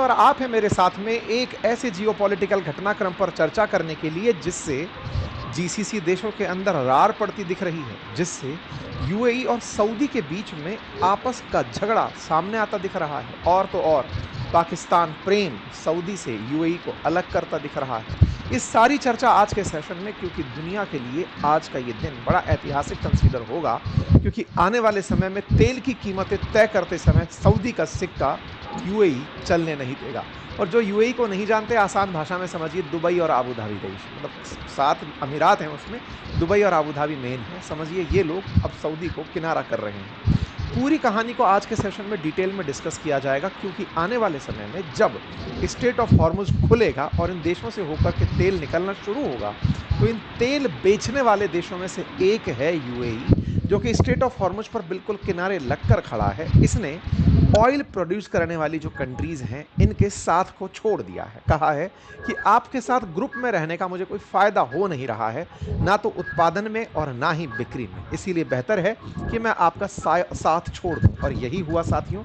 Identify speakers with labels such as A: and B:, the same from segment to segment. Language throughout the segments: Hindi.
A: और आप हैं मेरे साथ में एक ऐसे जियोपॉलिटिकल घटनाक्रम पर चर्चा करने के लिए जिससे जीसीसी देशों के अंदर रार पड़ती दिख रही है, जिससे यूएई और सऊदी के बीच में आपस का झगड़ा सामने आता दिख रहा है। और तो और पाकिस्तान प्रेम सऊदी से यूएई को अलग करता दिख रहा है। इस सारी चर्चा आज के सेशन में, क्योंकि दुनिया के लिए आज का ये दिन बड़ा ऐतिहासिक कंसीडर होगा, क्योंकि आने वाले समय में तेल की कीमतें तय करते समय सऊदी का सिक्का यूएई चलने नहीं देगा। और जो यूएई को नहीं जानते, आसान भाषा में समझिए, दुबई और आबू धाबी देश, मतलब 7 अमीरात हैं, उसमें दुबई और आबू धाबी मेन है। समझिए ये लोग अब सऊदी को किनारा कर रहे हैं। पूरी कहानी को आज के सेशन में डिटेल में डिस्कस किया जाएगा, क्योंकि आने वाले समय में जब स्ट्रेट ऑफ हॉर्मुज खुलेगा और इन देशों से होकर के तेल निकलना शुरू होगा, तो इन तेल बेचने वाले देशों में से एक है यूएई, जो कि स्ट्रेट ऑफ हॉर्मुज पर बिल्कुल किनारे लगकर खड़ा है। इसने ऑयल प्रोड्यूस करने वाली जो कंट्रीज हैं, इनके साथ को छोड़ दिया है। कहा है कि आपके साथ ग्रुप में रहने का मुझे कोई फायदा हो नहीं रहा है, ना तो उत्पादन में और ना ही बिक्री में, इसीलिए बेहतर है कि मैं आपका साथ छोड़ दूं। और यही हुआ साथियों।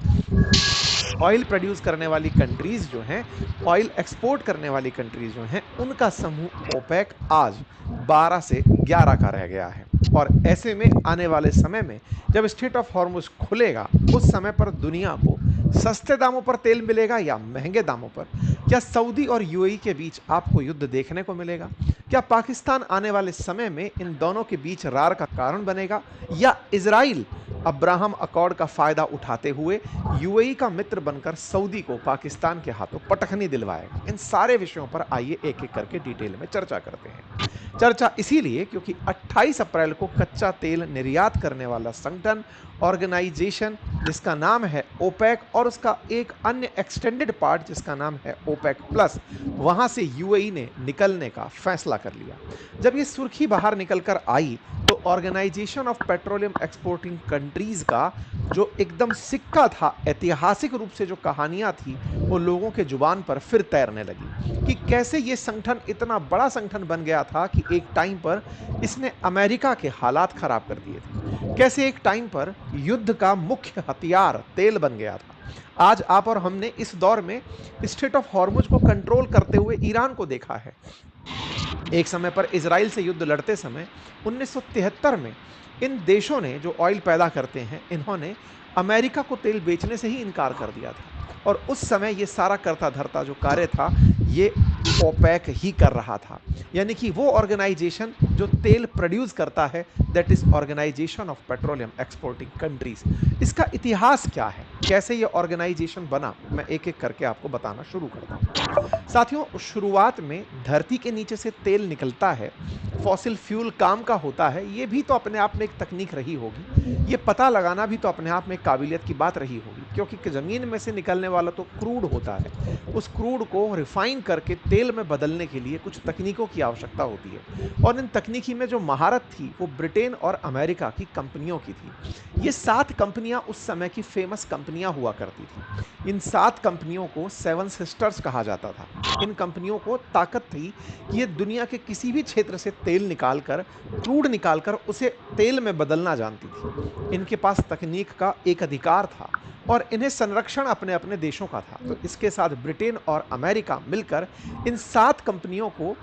A: ऑयल प्रोड्यूस करने वाली कंट्रीज जो हैं, ऑयल एक्सपोर्ट करने वाली कंट्रीज जो हैं, उनका समूह ओपेक आज 12 से 11 का रह गया है। और ऐसे में आने वाले समय में जब स्ट्रेट ऑफ हॉर्मुज खुलेगा, उस समय पर दुनिया को सस्ते दामों पर तेल मिलेगा या महंगे दामों पर? क्या सऊदी और यूएई के बीच आपको युद्ध देखने को मिलेगा? क्या पाकिस्तान आने वाले समय में इन दोनों के बीच रार का कारण बनेगा, या इजराइल अब्राहम अकॉर्ड का फायदा उठाते हुए यूएई का मित्र बनकर सऊदी को पाकिस्तान के हाथों पटखनी दिलवाएगा? इन सारे विषयों पर आइए एक एक करके डिटेल में चर्चा करते हैं। चर्चा इसीलिए क्योंकि 28 अप्रैल को कच्चा तेल निर्यात करने वाला संगठन, ऑर्गेनाइजेशन जिसका नाम है ओपेक, और उसका एक अन्य एक्सटेंडेड पार्ट जिसका नाम है ओपेक प्लस, वहां से यूएई ने निकलने का फैसला कर लिया। जब ये सुर्खी बाहर निकलकर आई, तो organisation of petroleum exporting countries का जो एकदम सिक्का था, ऐतिहासिक रूप से जो कहानियां थी, वो लोगों के जुबान पर फिर तैरने लगी कि कैसे ये संगठन इतना बड़ा संगठन बन गया था कि एक टाइम पर इसने अमेरिका के हालात खराब कर दिए थे। कैसे एक टाइम पर युद्ध का मुख्य हथियार तेल बन गया था। आज आप और हमने इस दौर में स्ट्रेट ऑफ हॉर्मुज को कंट्रोल करते हुए ईरान को देखा है। एक समय पर इजराइल से युद्ध लड़ते समय 1973 में इन देशों ने, जो ऑयल पैदा करते हैं, इन्होंने अमेरिका को तेल बेचने से ही इनकार कर दिया था। और उस समय ये सारा करता धरता जो कार्य था, ये ओपेक ही कर रहा था। यानी कि वो ऑर्गेनाइजेशन जो तेल प्रोड्यूस करता है, that is organisation of petroleum exporting countries. इसका इतिहास क्या है, कैसे ये ऑर्गेनाइजेशन बना, मैं एक एक करके आपको बताना शुरू करता हूँ। साथियों, शुरुआत में धरती के नीचे से तेल निकलता है, फॉसिल फ्यूल काम का होता है। ये भी तो अपने आप में एक तकनीक रही होगी, ये पता लगाना भी तो अपने आप में एक काबिलियत की बात रही होगी, क्योंकि जमीन में से निकलने वाला तो क्रूड होता है। उस क्रूड को रिफाइन करके तेल में बदलने के लिए कुछ तकनीकों की आवश्यकता होती है, और इन तकनीकी में जो महारत थी वो ब्रिटेन और अमेरिका की कंपनियों की थी। ये 7 कंपनियां उस समय की फेमस कंपनियां हुआ करती थी। इन 7 कंपनियों को 7 सिस्टर्स कहा जाता था। इन कंपनियों को ताकत थी कि ये दुनिया के किसी भी क्षेत्र से तेल निकालकर, क्रूड निकालकर उसे तेल में बदलना जानती थी। इनके पास तकनीक का एक अधिकार था और इन्हें संरक्षण अपने अपने देशों का था। तो इसके साथ ब्रिटेन और अमेरिका मिलकर इन 7 कंपनियों को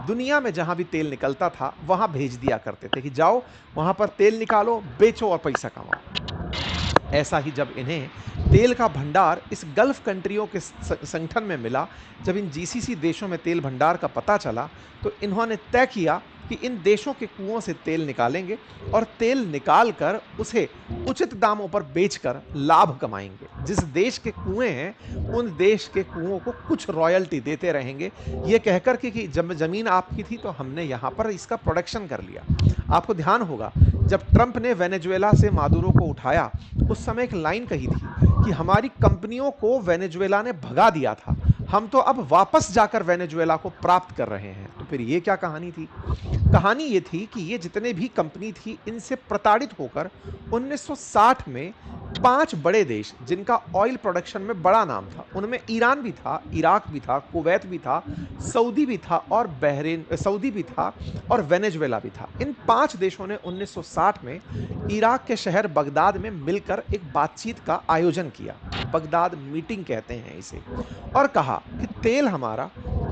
A: दुनिया में जहां भी तेल निकलता था वहां भेज दिया करते थे कि जाओ वहां पर तेल निकालो, बेचो और पैसा कमाओ। ऐसा ही जब इन्हें तेल का भंडार इस गल्फ कंट्रियों के संगठन में मिला, जब इन जीसीसी देशों में तेल भंडार का पता चला, तो इन्होंने तय किया कि इन देशों के कुओं से तेल निकालेंगे और तेल निकालकर उसे उचित दामों पर बेचकर लाभ कमाएंगे। जिस देश के कुएं हैं, उन देश के कुओं को कुछ रॉयल्टी देते रहेंगे, ये कहकर कि जब जमीन आपकी थी तो हमने यहां पर इसका प्रोडक्शन कर लिया। आपको ध्यान होगा, जब ट्रंप ने वेनेजुएला से मादुरो को उठाया, उस समय एक लाइन कही थी कि हमारी कंपनियों को वेनेजुएला ने भगा दिया था, हम तो अब वापस जाकर वेनेजुएला को प्राप्त कर रहे हैं। तो फिर ये क्या कहानी थी? कहानी ये थी कि ये जितने भी कंपनी थी, इनसे प्रताड़ित होकर 1960 में 5 बड़े देश जिनका ऑयल प्रोडक्शन में बड़ा नाम था, उनमें ईरान भी था, इराक भी था, कुवैत भी था, सऊदी भी था और सऊदी भी था और वेनेजुएला भी था। इन 5 देशों ने 1960 में इराक के शहर बगदाद में मिलकर एक बातचीत का आयोजन किया। बगदाद मीटिंग कहते हैं इसे। और कहा कि तेल हमारा,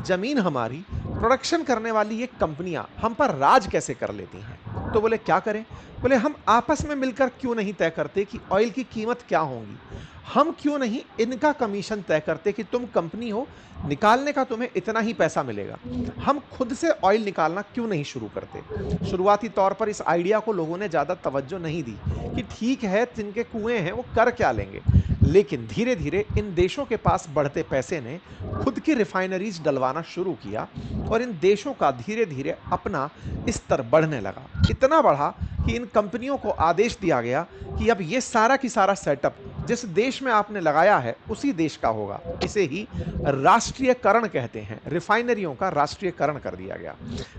A: जमीन हमारी, प्रोडक्शन करने वाली ये कंपनियां हम पर राज कैसे कर लेती हैं। तो बोले क्या करें? बोले हम आपस में मिलकर क्यों नहीं तय करते कि ऑयल की कीमत क्या होगी। हम क्यों नहीं इनका कमीशन तय करते कि तुम कंपनी हो, निकालने का तुम्हें इतना ही पैसा मिलेगा। हम खुद से ऑयल निकालना क्यों नहीं शुरू करते। शुरुआती तौर पर इस आइडिया को लोगों ने ज़्यादा तवज्जो नहीं दी कि ठीक है, जिनके कुएं हैं वो कर क्या लेंगे। लेकिन धीरे धीरे इन देशों के पास बढ़ते पैसे ने खुद की रिफाइनरीज डलवाना शुरू किया और इन देशों का धीरे धीरे अपना स्तर बढ़ने लगा। इतना बढ़ा कि इन कंपनियों को आदेश दिया गया कि अब ये सारा की सारा सेटअप जिस देश में आपने लगाया है उसी देश का होगा। इसे ही राष्ट्रीयकरण कहते हैं। रिफाइनरियों का राष्ट्रीयकरण कर दिया गया।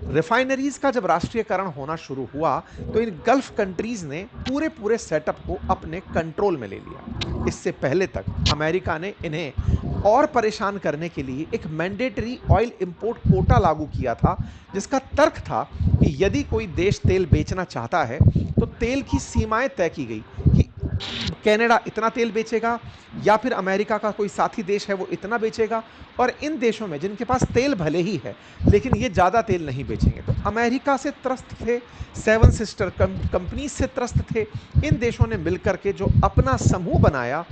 A: रिफाइनरीज का जब राष्ट्रीयकरण होना शुरू हुआ तो इन गल्फ कंट्रीज ने पूरे पूरे सेटअप को अपने कंट्रोल में ले लिया। इससे पहले तक अमेरिका ने इन्हें और परेशान करने के लिए एक मैंडेटरी ऑयल इंपोर्ट कोटा लागू किया था, जिसका तर्क था कि यदि कोई देश तेल बेचना चाहता है तो तेल की सीमाएं तय की गई कि कनाडा इतना तेल बेचेगा या फिर अमेरिका का कोई साथी देश है वो इतना बेचेगा, और इन देशों में जिनके पास तेल भले ही है लेकिन ये ज़्यादा तेल नहीं बेचेंगे। तो अमेरिका से त्रस्त थे, सेवन सिस्टर कंपनीज से त्रस्त थे। इन देशों ने मिलकर के जो अपना समूह बनाया,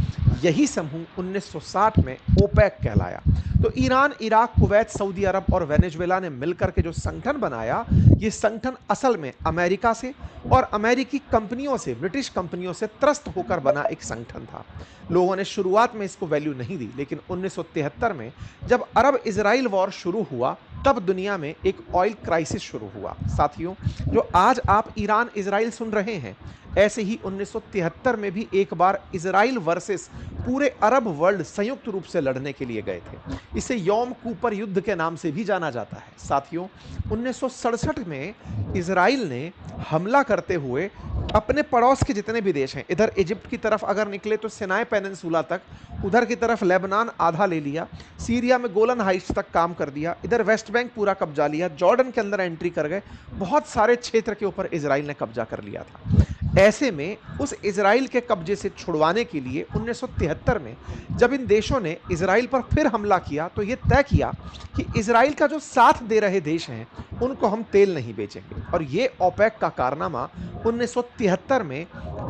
A: यही समूह 1960 में ओपेक कहलाया। तो ईरान, इराक, कुवैत, सऊदी अरब और वेनेजुएला ने मिलकर के जो संगठन बनाया, ये संगठन असल में अमेरिका से और अमेरिकी कंपनियों से, ब्रिटिश कंपनियों से त्रस्त होकर बना एक संगठन था। लोगों ने शुरुआत में इसको वैल्यू नहीं दी, लेकिन 1973 में जब अरब इजराइल वॉर शुरू हुआ तब दुनिया में एक ऑयल क्राइसिस शुरू हुआ। साथियों, जो आज आप ईरान इजराइल सुन रहे हैं, ऐसे ही 1973 में भी एक बार इजराइल वर्सेस पूरे अरब वर्ल्ड संयुक्त रूप से लड़ने के लिए गए थे। इसे यौम कूपर युद्ध के नाम से भी जाना जाता है। साथियों, 1967 में इजराइल ने हमला करते हुए अपने पड़ोस के जितने भी देश हैं, इधर इजिप्ट की तरफ अगर निकले तो सिनाई पेनिनसुला तक, उधर की तरफ लेबनान आधा ले लिया, सीरिया में गोलन हाइट्स तक काम कर दिया, इधर वेस्ट बैंक पूरा कब्जा लिया, जॉर्डन के अंदर एंट्री कर गए, बहुत सारे क्षेत्र के ऊपर इजराइल ने कब्जा कर लिया था। ऐसे में उस इजराइल के कब्जे से छुड़वाने के लिए 1973 में जब इन देशों ने इजराइल पर फिर हमला किया तो ये तय किया कि इजराइल का जो साथ दे रहे देश हैं उनको हम तेल नहीं बेचेंगे। और ये ओपेक का कारनामा 1973 में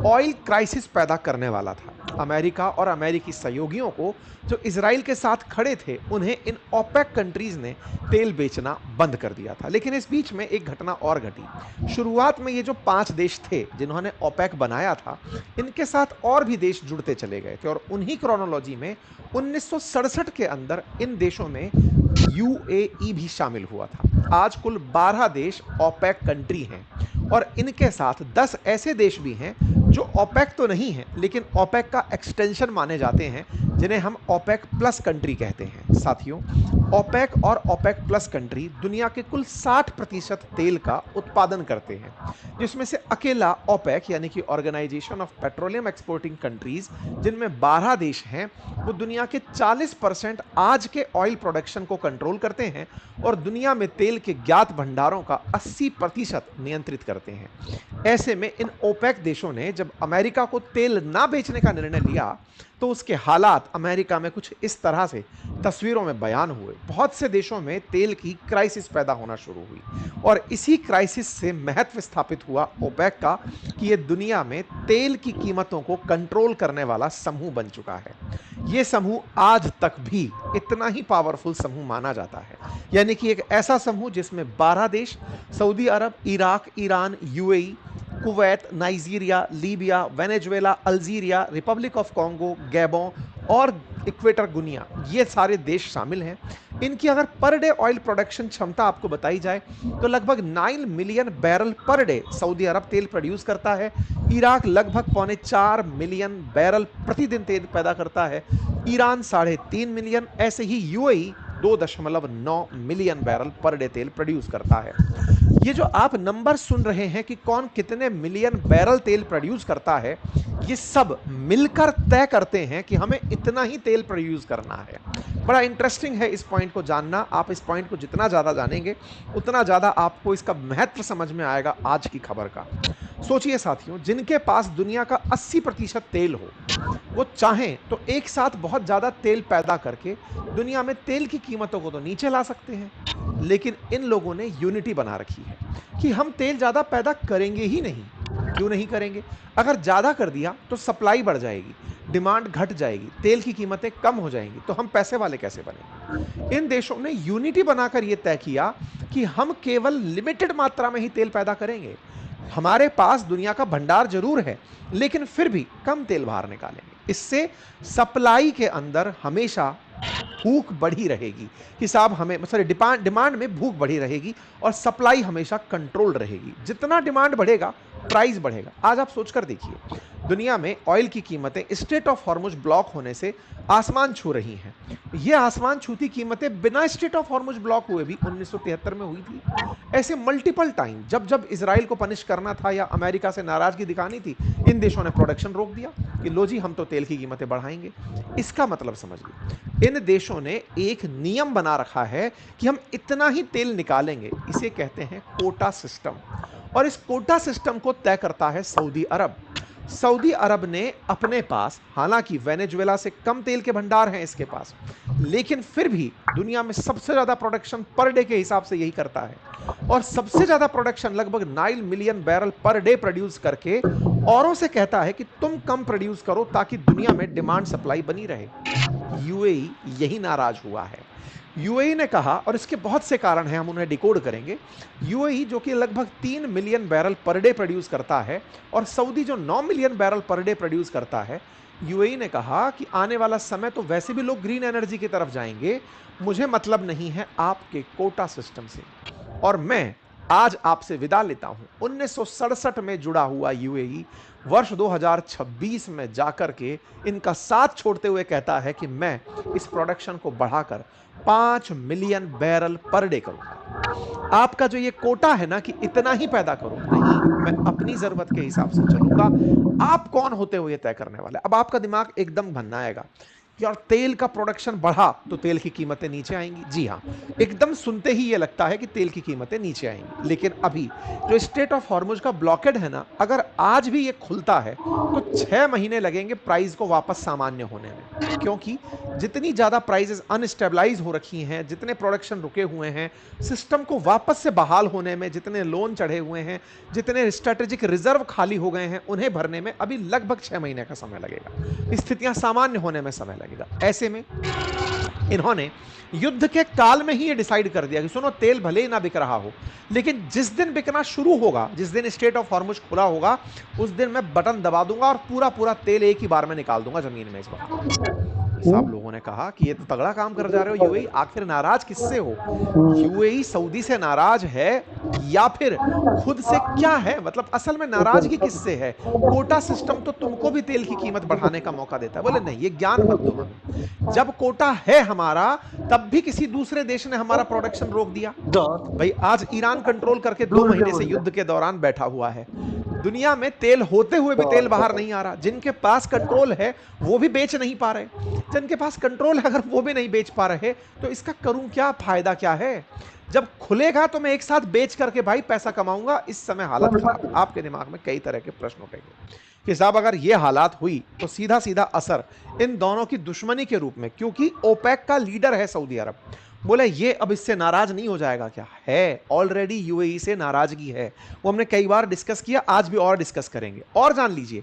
A: ऑयल क्राइसिस पैदा करने वाला था। अमेरिका और अमेरिकी सहयोगियों को जो इजराइल के साथ खड़े थे, उन्हें इन ओपेक कंट्रीज ने तेल बेचना बंद कर दिया था। लेकिन इस बीच में एक घटना और घटी। शुरुआत में ये जो 5 देश थे जिन्होंने ओपेक बनाया था, इनके साथ और भी देश जुड़ते चले गए थे और उन्हीं क्रोनोलॉजी में 1967 के अंदर इन देशों में यूएई भी शामिल हुआ था। आज कुल 12 देश ओपेक कंट्री हैं और इनके साथ 10 ऐसे देश भी हैं जो ओपेक तो नहीं है लेकिन ओपेक का एक्सटेंशन माने जाते हैं, जिन्हें हम ओपेक प्लस कंट्री कहते हैं। साथियों, ओपेक और ओपेक प्लस कंट्री दुनिया के कुल 60% तेल का उत्पादन करते हैं, जिसमें से अकेला ओपेक यानी कि organisation of petroleum exporting countries, जिनमें 12 देश हैं, वो दुनिया के 40% आज के ऑयल प्रोडक्शन को कंट्रोल करते हैं और दुनिया में तेल के ज्ञात भंडारों का 80% नियंत्रित करते हैं। ऐसे में इन ओपेक देशों ने जब अमेरिका को तेल ना बेचने का निर्णय लिया तो उसके हालात अमेरिका में कुछ इस तरह से तस्वीरों में बयान हुए। बहुत से देशों में तेल की क्राइसिस पैदा होना शुरू हुई और इसी क्राइसिस से महत्व स्थापित हुआ ओपेक का कि ये दुनिया में तेल की कीमतों को कंट्रोल करने वाला समूह बन चुका है। ये समूह आज तक भी इतना ही पावरफुल समूह माना जाता है, यानी कि एक ऐसा समूह जिसमें 12 देश, Saudi Arab, Iraq, Iran, UAE, Kuwait, Nigeria, Libya, Venezuela, Algeria, Republic of Congo, Gabon और इक्वेटर गुनिया, ये सारे देश शामिल हैं। इनकी अगर पर डे ऑयल प्रोडक्शन क्षमता आपको बताई जाए तो लगभग 9 million barrel per day Saudi Arab तेल प्रोड्यूस करता है। इराक लगभग 4.25 मिलियन बैरल प्रतिदिन तेल पैदा करता है। ईरान 3.5 मिलियन, ऐसे ही UAE 2.9 million barrel per day तेल प्रोड्यूस करता है। ये जो आप नंबर सुन रहे हैं कि कौन कितने मिलियन बैरल तेल प्रोड्यूस करता है, ये सब मिलकर तय करते हैं कि हमें इतना ही तेल प्रोड्यूस करना है। बड़ा इंटरेस्टिंग है इस पॉइंट को जानना। आप इस पॉइंट को जितना ज़्यादा जानेंगे उतना ज़्यादा आपको इसका महत्व समझ में आएगा आज की खबर का। सोचिए साथियों, जिनके पास दुनिया का 80% तेल हो, वो चाहें तो एक साथ बहुत ज़्यादा तेल पैदा करके दुनिया में तेल की कीमतों को तो नीचे ला सकते हैं, लेकिन इन लोगों ने यूनिटी बना रखी है कि हम तेल ज़्यादा पैदा करेंगे ही नहीं। क्यों नहीं करेंगे? अगर ज़्यादा कर दिया तो सप्लाई बढ़ जाएगी, डिमांड घट जाएगी, तेल की कीमतें कम हो जाएंगी, तो हम पैसे वाले कैसे बनेंगे? इन देशों ने यूनिटी बनाकर यह तय किया कि हम केवल लिमिटेड मात्रा में ही तेल पैदा करेंगे। हमारे पास दुनिया का भंडार जरूर है, लेकिन फिर भी कम तेल बाहर निकालेंगे। इससे सप्लाई के अंदर हमेशा भूख बढ़ी रहेगी, हिसाब हमें सॉरी डिमांड में भूख बढ़ी रहेगी और सप्लाई हमेशा कंट्रोल रहेगी। जितना डिमांड बढ़ेगा प्राइस बढ़ेगा। आज आप सोचकर देखिए, दुनिया में ऑयल की कीमतें स्ट्रेट ऑफ हॉर्मुज ब्लॉक होने से आसमान छू रही हैं। ये आसमान छूती कीमतें बिना स्ट्रेट ऑफ हॉर्मुज ब्लॉक हुए भी 1973 में हुई थी। ऐसे मल्टीपल टाइम जब जब इजराइल को पनिश करना था या अमेरिका से नाराजगी दिखानी थी, इन देशों ने प्रोडक्शन रोक दिया कि लो जी, हम तो तेल की कीमतें बढ़ाएंगे। इसका मतलब समझिए, इन देशों ने एक नियम बना रखा है कि हम इतना ही तेल निकालेंगे। इसे कहते हैं कोटा सिस्टम, और इस कोटा सिस्टम को तय करता है सऊदी अरब। सऊदी अरब ने अपने पास, हालांकि वेनेजुएला से कम तेल के भंडार हैं इसके पास, लेकिन फिर भी दुनिया में सबसे ज्यादा प्रोडक्शन पर डे के हिसाब से यही करता है, और सबसे ज्यादा प्रोडक्शन लगभग 9 million barrel per day produce करके औरों से कहता है कि तुम कम प्रोड्यूस करो ताकि दुनिया में डिमांड सप्लाई बनी रहे। यूएई यही नाराज हुआ है। यूएई ने कहा, और इसके बहुत से कारण हैं, हम उन्हें डिकोड करेंगे। यूएई जो कि लगभग 3 million barrel per day produce करता है और सऊदी जो 9 million barrel per day produce करता है, यूएई ने कहा कि आने वाला समय तो वैसे भी लोग ग्रीन एनर्जी की तरफ जाएंगे, मुझे मतलब नहीं है आपके कोटा सिस्टम से, और मैं आज आपसे विदा लेता हूं। 1967 में जुड़ा हुआ यूएई वर्ष 2026 में जाकर के इनका साथ छोड़ते हुए कहता है कि मैं इस प्रोडक्शन को बढ़ाकर 5 मिलियन बैरल पर डे करूंगा। आपका जो ये कोटा है ना कि इतना ही पैदा करो, नहीं, मैं अपनी जरूरत के हिसाब से चलूंगा। आप कौन होते हो ये तय करने वाले? अब आपका दिमाग एकदम भन्ना आएगा, यार तेल का प्रोडक्शन बढ़ा तो तेल की कीमतें नीचे आएंगी। जी हाँ, एकदम सुनते ही ये लगता है कि तेल की कीमतें नीचे आएंगी, लेकिन अभी जो स्ट्रेट ऑफ हॉर्मुज का ब्लॉकेड है ना, अगर आज भी ये खुलता है तो 6 महीने लगेंगे प्राइस को वापस सामान्य होने में, क्योंकि जितनी ज्यादा प्राइसेस अनस्टेबलाइज हो रखी हैं, जितने प्रोडक्शन रुके हुए हैं, सिस्टम को वापस से बहाल होने में जितने लोन चढ़े हुए हैं, जितने स्ट्रेटेजिक रिजर्व खाली हो गए हैं, उन्हें भरने में अभी लगभग 6 महीने का समय लगेगा। स्थितियां सामान्य होने में समय लगेगा। ऐसे में इन्होंने युद्ध के काल में ही ये डिसाइड कर दिया कि सुनो, तेल भले ही ना बिक रहा हो, लेकिन जिस दिन बिकना शुरू होगा, जिस दिन स्ट्रेट ऑफ हॉर्मुज खुला होगा, उस दिन मैं बटन दबा दूंगा और पूरा पूरा तेल एक ही बार में निकाल दूंगा जमीन में। इस बार सब लोगों ने कहा कि ये तो तगड़ा काम कर जा रहे हो यूएई, आखिर नाराज किससे हो? यूएई सऊदी से नाराज है या फिर खुद से? क्या है मतलब असल में नाराजगी किससे है? कोटा सिस्टम तो तुमको भी तेल की कीमत बढ़ाने का मौका देता है। बोले नहीं, ये ज्ञान मत दो हमें। जब कोटा है हमारा, तब भी किसी दूसरे देश ने हमारा प्रोडक्शन रोक दिया। भाई आज ईरान कंट्रोल करके 2 महीने से युद्ध के दौरान बैठा हुआ है। दुनिया में तेल होते हुए भी तेल बाहर नहीं आ रहा। जिनके पास कंट्रोल है वो भी बेच नहीं पा रहे, जिनके पास कंट्रोल है अगर वो भी नहीं बेच पा रहे, तो इसका करूं क्या, फायदा क्या है? जब खुलेगा तो मैं एक साथ बेच करके भाई पैसा कमाऊंगा। इस समय हालत खराब। आपके दिमाग में कई तरह के प्रश्न उठेंगे कि साहब अगर ये हालात हुई तो सीधा सीधा असर इन दोनों की दुश्मनी के रूप में, क्योंकि ओपेक का लीडर है सऊदी अरब, बोले ये अब इससे नाराज नहीं हो जाएगा क्या? है, ऑलरेडी यूएई से नाराजगी है। वो हमने कई बार डिस्कस किया, आज भी और डिस्कस करेंगे। और जान लीजिए,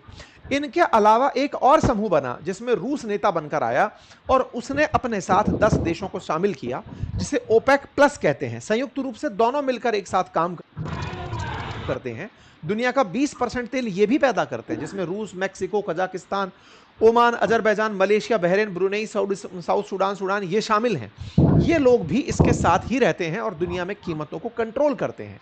A: इनके अलावा एक और समूह बना जिसमें रूस नेता बनकर आया और उसने अपने साथ 10 देशों को शामिल किया, जिसे ओपेक प्लस कहते हैं। संयुक्त रूप से दोनों मिलकर एक साथ काम करते हैं। दुनिया का 20% तेल ये भी पैदा करते हैं, जिसमें रूस, Mexico, Kazakhstan, Oman, Azerbaijan, Malaysia, Bahrain, Brunei, south Sudan ये शामिल हैं। ये लोग भी इसके साथ ही रहते हैं और दुनिया में कीमतों को कंट्रोल करते हैं।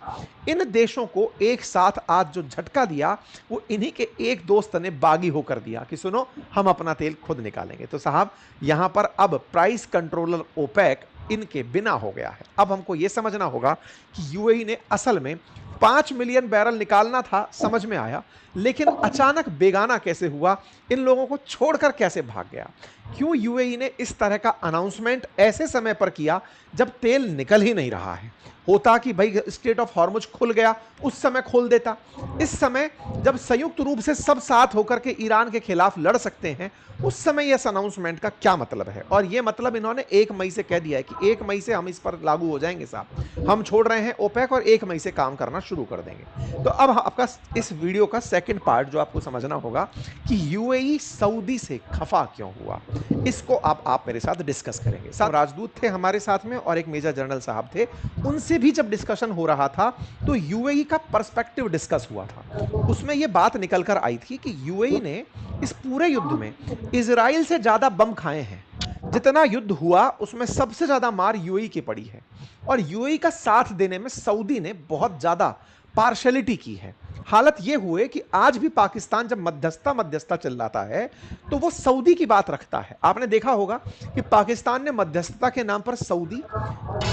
A: इन देशों को एक साथ आज जो झटका दिया, वो इन्हीं के एक दोस्त ने बागी होकर दिया कि सुनो, हम अपना तेल खुद निकालेंगे। तो साहब, यहां पर अब प्राइस कंट्रोलर ओपेक इनके बिना हो गया है। अब हमको यह समझना होगा कि यूएई ने असल में 5 मिलियन बैरल निकालना था, समझ में आया, लेकिन अचानक बेगाना कैसे हुआ, इन लोगों को छोड़कर कैसे भाग गया? क्यों यूएई ने इस तरह का अनाउंसमेंट ऐसे समय पर किया जब तेल निकल ही नहीं रहा है? होता कि भाई स्ट्रेट ऑफ हॉर्मुज खुल गया, उस समय खोल देता। इस समय जब संयुक्त रूप से सब साथ होकर के ईरान के खिलाफ लड़ सकते हैं, उस समय इस अनाउंसमेंट का क्या मतलब है? और यह मतलब इन्होंने 1 मई से कह दिया है कि 1 मई से हम इस पर लागू हो जाएंगे साहब, हम छोड़ रहे हैं ओपेक और 1 मई से काम करना शुरू कर देंगे। तो अब आपका इस वीडियो का सेकंड पार्ट जो आपको समझना होगा कि यूएई सऊदी से खफा क्यों हुआ, इसको आप मेरे साथ डिस्कस करेंगे। साथ राजदूत थे हमारे साथ में और एक मेजर जनरल साहब थे, उनसे भी जब डिस्कशन हो रहा था तो यूएई का पर्सपेक्टिव डिस्कस हुआ था। उसमें यह बात निकल कर आई थी कि यूएई ने इस पूरे युद्ध में इजराइल से ज्यादा बम खाए हैं। जितना युद्ध हुआ उसमें सबसे ज्यादा मार यूएई की पड़ी है और यूएई का साथ देने में सऊदी ने बहुत ज्यादा पार्शलिटी की है। हालत यह हुए कि आज भी पाकिस्तान जब मध्यस्थता चिल्लाता है तो वो सऊदी की बात रखता है। आपने देखा होगा कि पाकिस्तान ने मध्यस्थता के नाम पर सऊदी,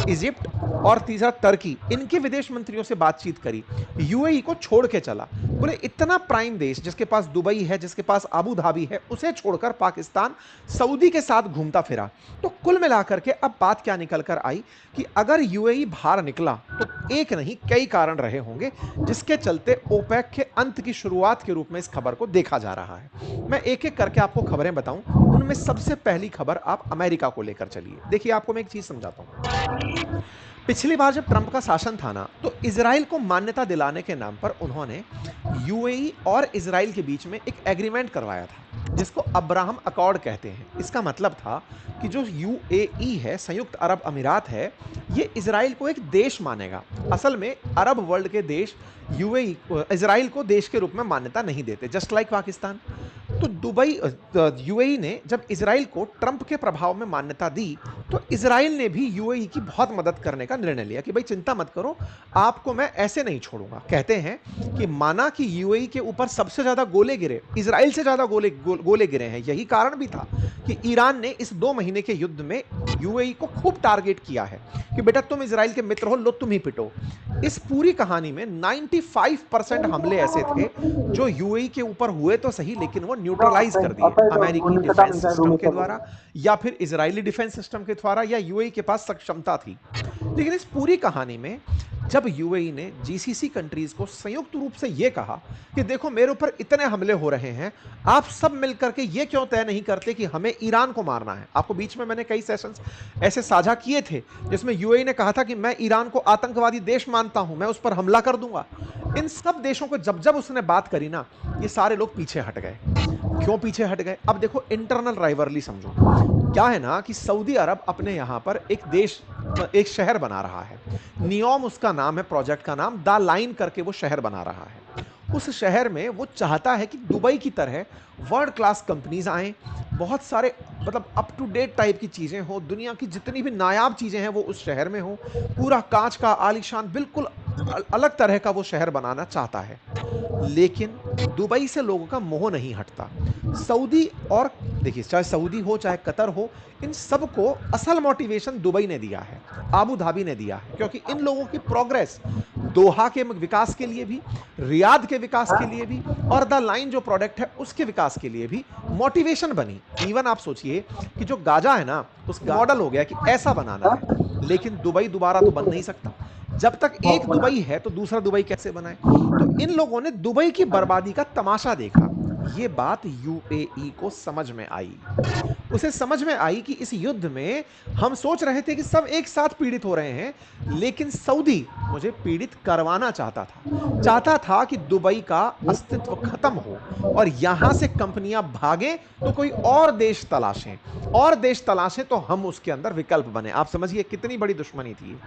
A: इजिप्ट और तीसरा तुर्की, इनके विदेश मंत्रियों से बातचीत करी, यूएई को छोड़ के चला। बोले इतना प्राइम देश जिसके पास दुबई है, जिसके पास अबू धाबी है, उसे छोड़कर पाकिस्तान सऊदी के साथ घूमता फिरा। तो कुल मिलाकर के अब बात क्या निकल कर आई कि अगर यूएई बाहर निकला तो एक नहीं कई कारण रहे होंगे जिसके चलते ओपेक के अंत की शुरुआत के रूप में इस खबर को देखा जा रहा है। मैं एक एक करके आपको खबरें बताऊं, उनमें सबसे पहली खबर आप अमेरिका को लेकर चलिए। देखिए आपको मैं एक चीज समझाता हूं। पिछली बार जब ट्रंप का शासन था ना, तो इजराइल को मान्यता दिलाने के नाम पर उन्होंने यूएई और इजराइल के बीच में एक एग्रीमेंट करवाया था जिसको अब्राहम अकॉर्ड कहते हैं। इसका मतलब था कि जो यूएई है, संयुक्त अरब अमीरात है, ये इजराइल को एक देश मानेगा। असल में अरब वर्ल्ड के देश यूएई इजराइल को देश के रूप में मान्यता नहीं देते, जस्ट लाइक पाकिस्तान। तो यूएई ने जब इजराइल को ट्रंप के प्रभाव में मान्यता दी तो इजराइल ने भी यूएई की बहुत मदद करने का निर्णय लिया कि भाई चिंता मत करो, आपको मैं ऐसे नहीं छोड़ूंगा। कहते हैं कि माना कि यूएई के ऊपर सबसे ज्यादा गोले गिरे, इजराइल से ज्यादा गोले गिरे हैं। यही कारण भी था कि ईरान ने इस 2 महीने के युद्ध में यूएई को खूब टारगेट किया है कि बेटा तुम इजराइल के मित्र हो, लो तुम ही पिटो। इस पूरी कहानी में 95% हमले ऐसे थे जो यूएई के ऊपर हुए तो सही, लेकिन वो न्यूट्रलाइज कर दिए अमेरिकी डिफेंस सिस्टम के द्वारा या फिर इजरायली डिफेंस सिस्टम के द्वारा, या यूएई के पास सक्षमता थी। लेकिन इस पूरी कहानी में जब यूएई ने जीसीसी कंट्रीज को संयुक्त रूप से यह कहा कि देखो मेरे ऊपर इतने हमले हो रहे हैं, आप सब मिलकर के ये क्यों तय नहीं करते कि हमें ईरान को मारना है। आपको बीच में मैंने कई सेशंस ऐसे साझा किए थे जिसमें यूएई ने कहा था कि मैं ईरान को आतंकवादी देश मानता हूं, मैं उस पर हमला कर दूंगा। इन सब देशों को जब जब उसने बात करी ना, ये सारे लोग पीछे हट गए। क्यों पीछे हट गए? अब देखो इंटरनल राइवरली समझो। क्या है ना कि सऊदी अरब अपने यहां पर एक शहर बना रहा है, नियोम उसका नाम है, प्रोजेक्ट का नाम, द लाइन करके वो शहर बना रहा है। उस शहर में वो चाहता है कि दुबई की तरह वर्ल्ड क्लास कंपनीज आएं, बहुत सारे मतलब अप टू डेट टाइप की चीजें हो, दुनिया की जितनी भी नायाब चीजें हैं वो उस शहर में हो, पूरा कांच का आलीशान बिल्कुल अलग तरह का वो शहर बनाना चाहता है। लेकिन दुबई से लोगों का मोह नहीं हटता। सऊदी और देखिए, चाहे सऊदी हो चाहे कतर हो, इन सबको असल मोटिवेशन दुबई ने दिया है, आबू धाबी ने दिया है, क्योंकि इन लोगों की प्रोग्रेस दोहा के विकास के लिए भी, रियाद के विकास के लिए भी और द लाइन जो प्रोडक्ट है उसके विकास के लिए भी मोटिवेशन बनी। इवन आप सोचिए कि जो गाजा है ना, उसका मॉडल हो गया कि ऐसा बनाना है, लेकिन दुबई दोबारा तो बन नहीं सकता। जब तक एक दुबई है तो दूसरा दुबई कैसे बनाए? तो इन लोगों ने दुबई की बर्बादी का तमाशा देखा। ये बात यूएई को समझ में आई। उसे समझ में आई कि इस युद्ध में हम सोच रहे थे कि सब एक साथ पीड़ित हो रहे हैं, लेकिन सऊदी मुझे पीड़ित करवाना चाहता था कि दुबई का अस्तित्व खत्म हो और यहां से कंपनियां भागें तो कोई और देश तलाशें तो हम उसके अंदर विकल्प बने। आप समझिए कितनी बड़ी दुश्मनी थी।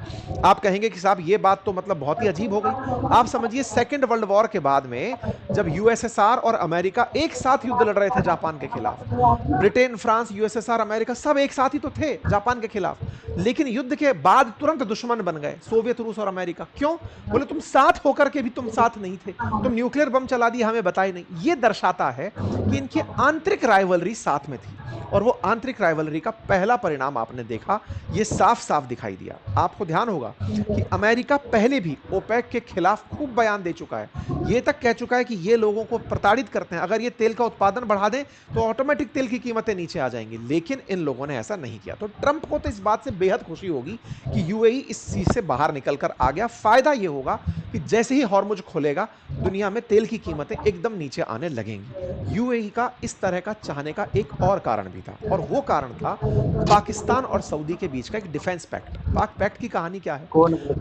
A: आप कहेंगे कि साहब ये बात तो मतलब बहुत ही अजीब हो गई। आप समझिए सेकेंड वर्ल्ड वॉर के बाद में जब यूएसएसआर और अमेरिका अमेरिका एक साथ युद्ध लड़ रहे थे जापान के खिलाफ। ब्रिटेन, फ्रांस, यूएसएसआर, अमेरिका सब एक साथ ही तो थे जापान के खिलाफ, लेकिन युद्ध के बाद तुरंत दुश्मन बन गए सोवियत, रूस और अमेरिका। क्यों? बोले तुम साथ होकर के भी तुम साथ नहीं थे, तुम न्यूक्लियर बम चला दिया, हमें बताए नहीं। ये दर्शाता है कि इनकी आंतरिक राइवलरी साथ में थी, और वो आंतरिक राइवलरी का पहला परिणाम आपने देखा, ये साफ साफ दिखाई दिया। आपको ध्यान होगा कि अमेरिका पहले भी ओपेक के खिलाफ खूब बयान दे चुका है, ये तक कह चुका है कि ये लोगों को प्रताड़ित करते हैं, अगर ये तेल का उत्पादन बढ़ा दें तो ऑटोमेटिक तेल की कीमतें नीचे आ जाएंगी, लेकिन इन लोगों ने ऐसा नहीं किया। तो ट्रंप को तो इस बात से बेहद खुशी होगी कि यूएई इस चीज से बाहर निकलकर आ गया। फायदा ये होगा कि जैसे ही हॉर्मुज खोलेगा, दुनिया में तेल की कीमतें एकदम नीचे आने लगेंगी। यूएई का इस तरह का चाहने का एक और कारण भी था, और वो कारण था पाकिस्तान और सऊदी के बीच का एक डिफेंस पैक्ट। पाक पैक्ट की कहानी क्या है?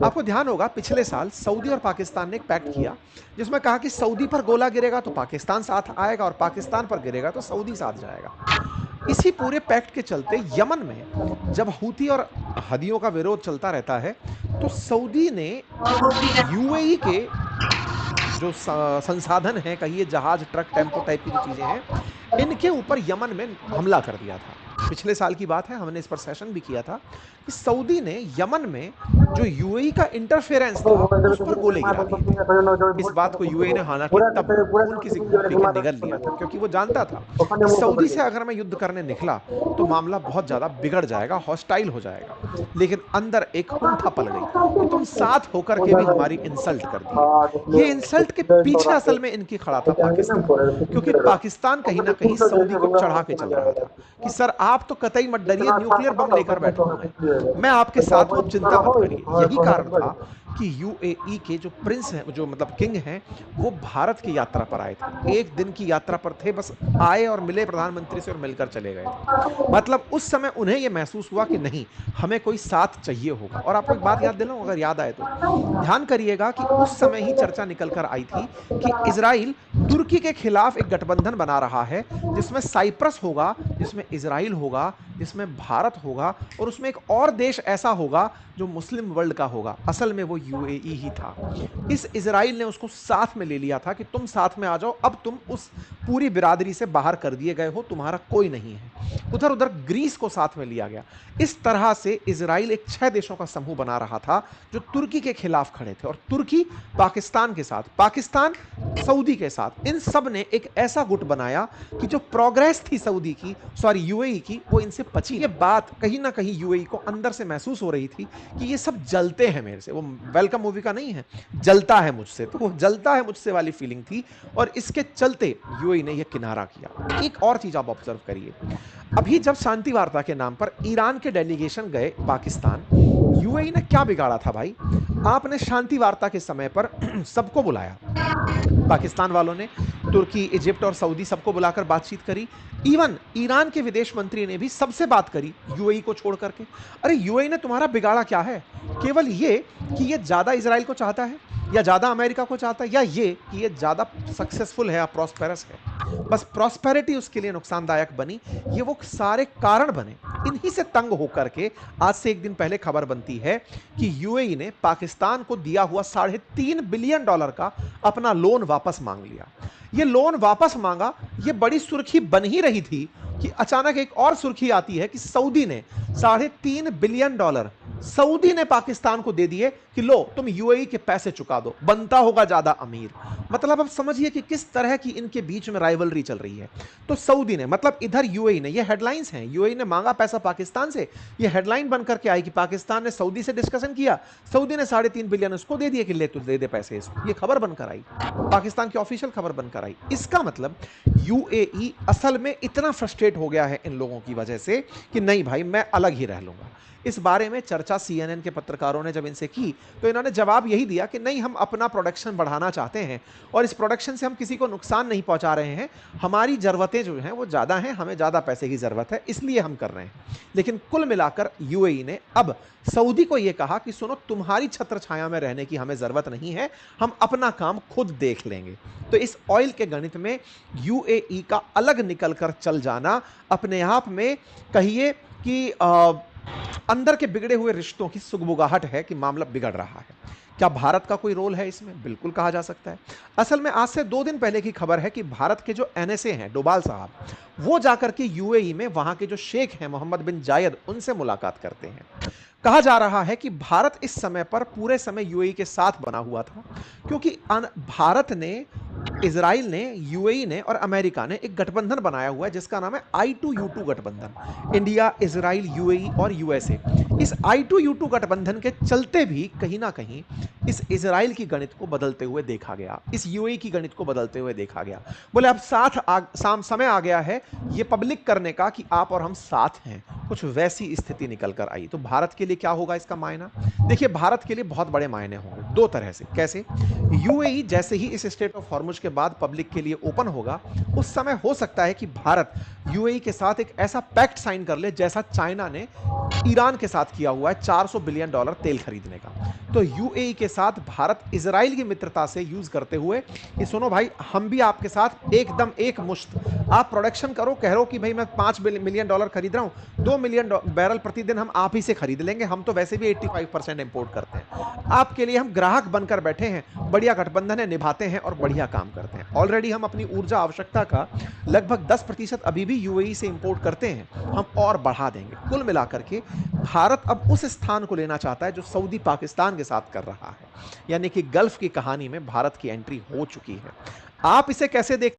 A: आपको ध्यान होगा पिछले साल सऊदी और पाकिस्तान ने एक पैक्ट किया जिसमें कहा कि सऊदी पर गोला गिरेगा तो पाकिस्तान साथ आएगा, और पाकिस्तान पर गिरेगा तो सऊदी साथ जाएगा। इसी पूरे पैक्ट के चलते यमन में जब हूती और हदियों का विरोध चलता रहता है, तो सऊदी ने यूएई के जो संसाधन है, कहिए जहाज, ट्रक, टेम्पो टाइप की जो चीजें हैं, इनके ऊपर यमन में हमला कर दिया था। पिछले साल की बात है, हमने इस पर सेशन भी किया था कि सऊदी ने यमन में जो यूएई का इंटरफेरेंस था उस पर गोले गिरा दिए थे। इस बात को यूएई ने हालांकि तब खून की सिक्योरिटी के निगल लिया था, क्योंकि वो जानता था कि सऊदी से अगर मैं युद्ध करने निकला तो मामला बहुत ज्यादा बिगड़ जाएगा, हॉस्टाइल हो जाएगा। लेकिन अंदर एक कुंठा पल गई कि तुम साथ होकर के भी हमारी इंसल्ट कर दी। ये इंसल्ट के पीछे असल में इनकी खड़ा था पाकिस्तान, क्योंकि पाकिस्तान कहीं ना कहीं सऊदी को चढ़ा के चल रहा था कि सर आप तो कतई मत डरिए, न्यूक्लियर बम लेकर बैठा हूं मैं आपके साथ हूं, आप चिंता मत करिए। यही कारण था कि यूएई के जो प्रिंस हैं, जो मतलब किंग हैं, वो भारत की यात्रा पर आए थे। एक दिन की यात्रा पर थे, बस आए और मिले प्रधानमंत्री से और मिलकर चले गए थे। मतलब उस समय उन्हें यह महसूस हुआ कि नहीं, हमें कोई साथ चाहिए होगा। और आपको एक बात याद दिलाऊं, अगर याद आए तो ध्यान करिएगा कि उस समय ही चर्चा निकल कर आई थी कि इजराइल तुर्की के खिलाफ एक गठबंधन बना रहा है, जिसमें साइप्रस होगा, जिसमें इजराइल होगा, जिसमें भारत होगा, और उसमें एक और देश ऐसा होगा जो मुस्लिम वर्ल्ड का होगा। असल में वो यूएई ही था। इस इजराइल ने उसको साथ में ले लिया था कि तुम साथ में आ जाओ, अब तुम उस पूरी बिरादरी से बाहर कर दिए गए हो, तुम्हारा कोई नहीं है। उधर उधर ग्रीस को साथ में लिया गया। इस तरह से इजराइल एक 6 देशों का समूह बना रहा था जो तुर्की के खिलाफ खड़े थे, और तुर्की पाकिस्तान के साथ, पाकिस्तान सऊदी के साथ, इन सब ने एक ऐसा गुट बनाया कि जो प्रोग्रेस थी सऊदी की, सॉरी यूएई की, वो इनसे पची। ये बात कहीं ना कहीं यूएई को अंदर से महसूस हो रही थी कि ये सब जलते हैं मेरे से। वो वेलकम मूवी का नहीं है, जलता है मुझसे, तो वो जलता है मुझसे वाली फीलिंग थी, और इसके चलते यूएई ने यह किनारा किया। एक और चीज आप ऑब्जर्व करिए, अभी जब शांति वार्ता के नाम पर ईरान के डेलीगेशन गए पाकिस्तान, यूएई ने क्या बिगाड़ा था भाई? आपने शांति वार्ता के समय पर सबको बुलाया, पाकिस्तान वालों ने तुर्की, इजिप्ट और सऊदी सबको बुलाकर बातचीत करी। इवन ईरान के विदेश मंत्री ने भी सबसे बात करी यूएई को छोड़ करके। अरे यूएई ने तुम्हारा बिगाड़ा क्या है? केवल ये कि ये ज्यादा इजराइल को चाहता है, या ज्यादा अमेरिका को चाहता है, या ये कि ये ज्यादा सक्सेसफुल है या प्रॉस्पेरस है। बस प्रॉस्पेरिटी उसके लिए नुकसानदायक बनी। ये वो सारे कारण बने, इन्हीं से तंग होकर के आज से एक दिन पहले खबर बनती है कि यूएई ने पाकिस्तान को दिया हुआ $3.5 बिलियन का अपना लोन वापस मांग लिया। ये लोन वापस मांगा, ये बड़ी सुर्खी बन ही रही थी कि अचानक एक और सुर्खी आती है कि सऊदी ने $3.5 बिलियन सऊदी ने पाकिस्तान को दे दिए कि लो तुम यूएई के पैसे चुका दो, बनता होगा ज्यादा अमीर। मतलब अब समझिए कि किस तरह की इनके बीच में राइवलरी चल रही है। तो सऊदी ने, मतलब इधर यूएई ने, ये हेडलाइंस हैं, यूएई ने मांगा पैसा पाकिस्तान से, ये हेडलाइन बनकर के आई कि पाकिस्तान ने सऊदी से डिस्कशन किया, सऊदी ने $3.5 बिलियन उसको दे दिए कि ले तू दे दे पैसे इसको। ये खबर बनकर आई, पाकिस्तान की ऑफिशियल खबर बनकर आई। इसका मतलब यूएई असल में इतना फ्रस्ट्रेट हो गया है इन लोगों की वजह से कि नहीं भाई मैं अलग ही रह लूंगा। इस बारे में चर्चा सीएनएन के पत्रकारों ने जब इनसे की तो इन्होंने जवाब यही दिया कि नहीं, हम अपना प्रोडक्शन बढ़ाना चाहते हैं और इस प्रोडक्शन से हम किसी को नुकसान नहीं पहुंचा रहे हैं, हमारी ज़रूरतें जो हैं वो ज़्यादा हैं, हमें ज़्यादा पैसे की ज़रूरत है, इसलिए हम कर रहे हैं। लेकिन कुल मिलाकर यूएई ने अब सऊदी को यह कहा कि सुनो, तुम्हारी छत्र छाया में रहने की हमें ज़रूरत नहीं है, हम अपना काम खुद देख लेंगे। तो इस ऑयल के गणित में यूएई का अलग निकल कर चल जाना अपने आप में कहिए कि अंदर के बिगड़े हुए रिश्तों की सुगबुगाहट है कि मामला बिगड़ रहा है। क्या भारत का कोई रोल है इसमें? बिल्कुल कहा जा सकता है। असल में आज से 2 दिन पहले की खबर है कि भारत के जो एनएसए हैं, डोभाल साहब, वो जाकर के यूएई में वहां के जो शेख हैं मोहम्मद बिन जायद, उनसे मुलाकात करते हैं। कहा जा रहा है कि भारत इस समय पर पूरे समय यूएई के साथ बना हुआ था, क्योंकि भारत ने, इजराइल ने, यूएई ने और अमेरिका ने एक गठबंधन बनाया हुआ है जिसका नाम है I2U2 गठबंधन, इंडिया, इजराइल, यूएई और यूएसए। इस I2U2 गठबंधन के चलते भी कहीं ना कहीं इस इजराइल की गणित को बदलते हुए देखा गया, इस यूएई की गणित को बदलते हुए देखा गया। बोले अब समय आ गया है ये पब्लिक करने का कि आप और हम साथ हैं। कुछ वैसी स्थिति निकल कर आई। तो भारत के लिए क्या होगा इसका मायना? देखिए, भारत के लिए बहुत बड़े मायने होंगे, दो तरह से। कैसे? यूएई जैसे ही इस स्टेट ऑफ हॉर्मुज के बाद पब्लिक के लिए ओपन होगा, उस समय हो सकता है कि भारत यूएई के साथ एक ऐसा पैक्ट साइन कर ले जैसा चाइना ने ईरान के साथ किया हुआ है, $400 बिलियन तेल खरीदने का। तो यूएई के साथ भारत इजराइल की मित्रता से यूज करते हुए कि सुनो भाई, हम भी आपके साथ एकदम एक मुश्त, आप प्रोडक्शन करो, कह रहे हो कि भाई मैं $5 मिलियन खरीद रहा हूं, 2 मिलियन बैरल प्रतिदिन हम आप ही से खरीद लेंगे, हम तो वैसे भी 85% इंपोर्ट करते हैं, आपके लिए हम ग्राहक बनकर बैठे हैं, बढ़िया गठबंधन है, निभाते हैं और बढ़िया काम करते हैं। ऑलरेडी हम अपनी ऊर्जा आवश्यकता का लगभग 10% अभी भी यूएई से इंपोर्ट करते हैं, हम और बढ़ा देंगे। कुल मिलाकर के भारत अब उस स्थान को लेना चाहता है जो सऊदी पाकिस्तान के साथ कर रहा है, यानी कि गल्फ की कहानी में भारत की एंट्री हो चुकी है। आप इसे कैसे देखते